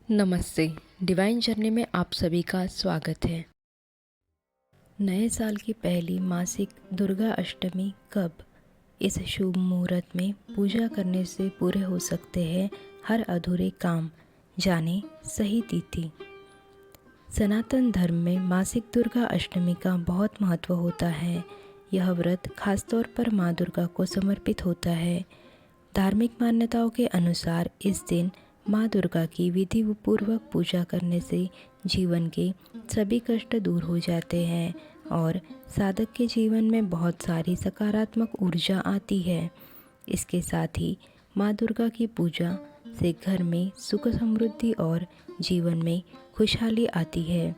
नमस्ते। Divine journey में आप सभी का स्वागत है। नए साल की पहली मासिक दुर्गा अष्टमी कब? इस शुभ मुहूर्त में पूजा करने से पूरे हो सकते हैं हर अधूरे काम। जाने सही तिथि। सनातन धर्म में मासिक दुर्गा अष्टमी का बहुत महत्व होता है। यह व्रत खासतौर पर माँ दुर्गा को समर्पित होता है। धार्मिक मान्यताओं के अनुसार इस दिन माँ दुर्गा की विधि पूर्वक पूजा करने से जीवन के सभी कष्ट दूर हो जाते हैं और साधक के जीवन में बहुत सारी सकारात्मक ऊर्जा आती है। इसके साथ ही माँ दुर्गा की पूजा से घर में सुख समृद्धि और जीवन में खुशहाली आती है।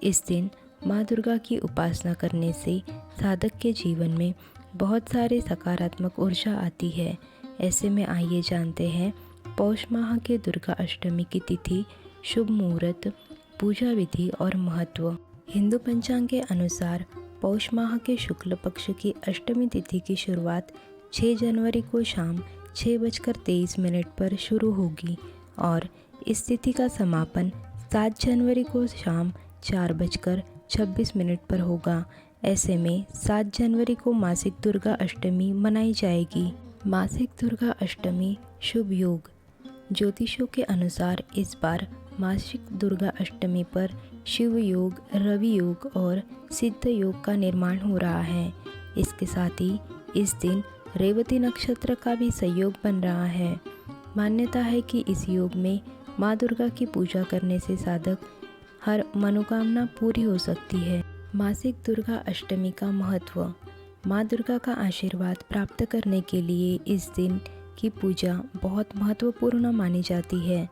इस दिन माँ दुर्गा की उपासना करने से साधक के जीवन में बहुत सारे सकारात्मक ऊर्जा आती है। ऐसे में आइए जानते हैं पौष माह के दुर्गा अष्टमी की तिथि, शुभ मुहूर्त, पूजा विधि और महत्व। हिंदू पंचांग के अनुसार पौष माह के शुक्ल पक्ष की अष्टमी तिथि की शुरुआत 6 जनवरी को शाम 6:23 पर शुरू होगी और इस तिथि का समापन 7 जनवरी को शाम 4:26 पर होगा। ऐसे में 7 जनवरी को मासिक दुर्गा अष्टमी मनाई जाएगी। मासिक दुर्गा अष्टमी शुभ योग। ज्योतिषों के अनुसार इस बार मासिक दुर्गा अष्टमी पर शिव योग, रवि योग और सिद्ध योग का निर्माण हो रहा है। इसके साथ ही इस दिन रेवती नक्षत्र का भी संयोग बन रहा है। मान्यता है कि इस योग में माँ दुर्गा की पूजा करने से साधक हर मनोकामना पूरी हो सकती है। मासिक दुर्गा अष्टमी का महत्व। माँ दुर्गा का आशीर्वाद प्राप्त करने के लिए इस दिन की पूजा बहुत महत्वपूर्ण मानी जाती है।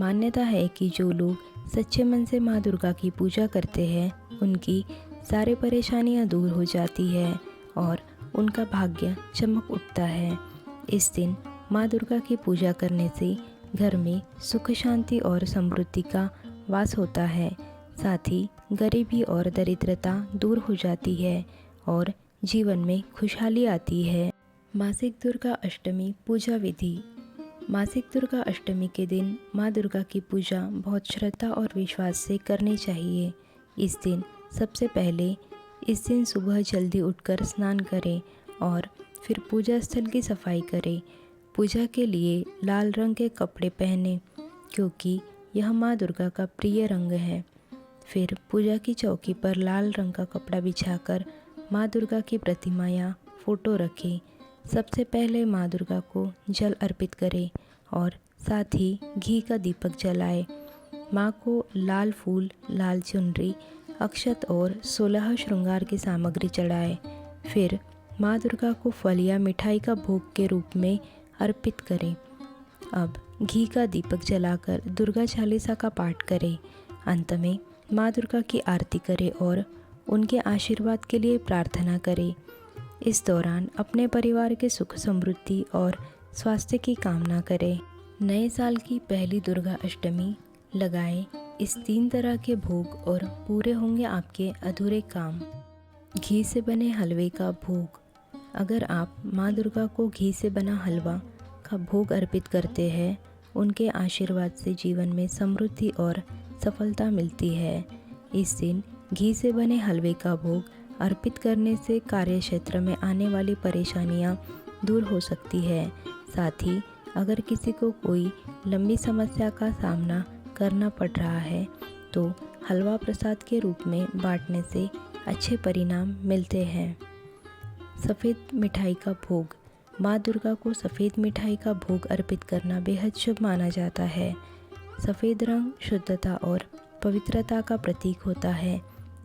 मान्यता है कि जो लोग सच्चे मन से माँ दुर्गा की पूजा करते हैं उनकी सारी परेशानियाँ दूर हो जाती है और उनका भाग्य चमक उठता है। इस दिन माँ दुर्गा की पूजा करने से घर में सुख, शांति और समृद्धि का वास होता है। साथ ही गरीबी और दरिद्रता दूर हो जाती है और जीवन में खुशहाली आती है। मासिक दुर्गा अष्टमी पूजा विधि। मासिक दुर्गा अष्टमी के दिन माँ दुर्गा की पूजा बहुत श्रद्धा और विश्वास से करनी चाहिए। इस दिन सुबह जल्दी उठकर स्नान करें और फिर पूजा स्थल की सफाई करें। पूजा के लिए लाल रंग के कपड़े पहनें क्योंकि यह माँ दुर्गा का प्रिय रंग है। फिर पूजा की चौकी पर लाल रंग का कपड़ा बिछाकर माँ दुर्गा की प्रतिमा या फोटो रखें। सबसे पहले माँ दुर्गा को जल अर्पित करें और साथ ही घी का दीपक जलाएं। माँ को लाल फूल, लाल चुनरी, अक्षत और 16 श्रृंगार की सामग्री चढ़ाएं। फिर माँ दुर्गा को फल या मिठाई का भोग के रूप में अर्पित करें। अब घी का दीपक जलाकर दुर्गा चालीसा का पाठ करें। अंत में माँ दुर्गा की आरती करें और उनके आशीर्वाद के लिए प्रार्थना करें। इस दौरान अपने परिवार के सुख, समृद्धि और स्वास्थ्य की कामना करें। नए साल की पहली दुर्गा अष्टमी लगाएं इस 3 तरह के भोग और पूरे होंगे आपके अधूरे काम। घी से बने हलवे का भोग। अगर आप माँ दुर्गा को घी से बना हलवा का भोग अर्पित करते हैं, उनके आशीर्वाद से जीवन में समृद्धि और सफलता मिलती है। इस दिन घी से बने हलवे का भोग अर्पित करने से कार्यक्षेत्र में आने वाली परेशानियां दूर हो सकती है। साथ ही अगर किसी को कोई लंबी समस्या का सामना करना पड़ रहा है तो हलवा प्रसाद के रूप में बांटने से अच्छे परिणाम मिलते हैं। सफ़ेद मिठाई का भोग। माँ दुर्गा को सफ़ेद मिठाई का भोग अर्पित करना बेहद शुभ माना जाता है। सफ़ेद रंग शुद्धता और पवित्रता का प्रतीक होता है।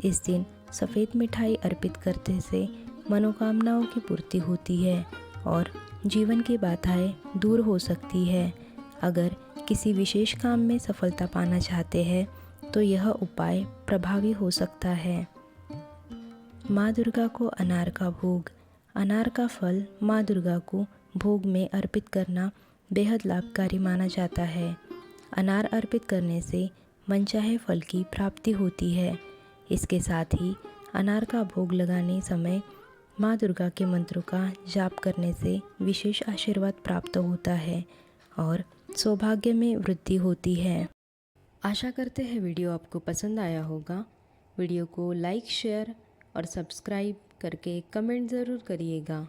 इस दिन सफ़ेद मिठाई अर्पित करने से मनोकामनाओं की पूर्ति होती है और जीवन की बाधाएं दूर हो सकती है। अगर किसी विशेष काम में सफलता पाना चाहते हैं तो यह उपाय प्रभावी हो सकता है। माँ दुर्गा को अनार का भोग। अनार का फल माँ दुर्गा को भोग में अर्पित करना बेहद लाभकारी माना जाता है। अनार अर्पित करने से मनचाहे फल की प्राप्ति होती है। इसके साथ ही अनार का भोग लगाने समय माँ दुर्गा के मंत्रों का जाप करने से विशेष आशीर्वाद प्राप्त होता है और सौभाग्य में वृद्धि होती है। आशा करते हैं वीडियो आपको पसंद आया होगा। वीडियो को लाइक, शेयर और सब्सक्राइब करके कमेंट ज़रूर करिएगा।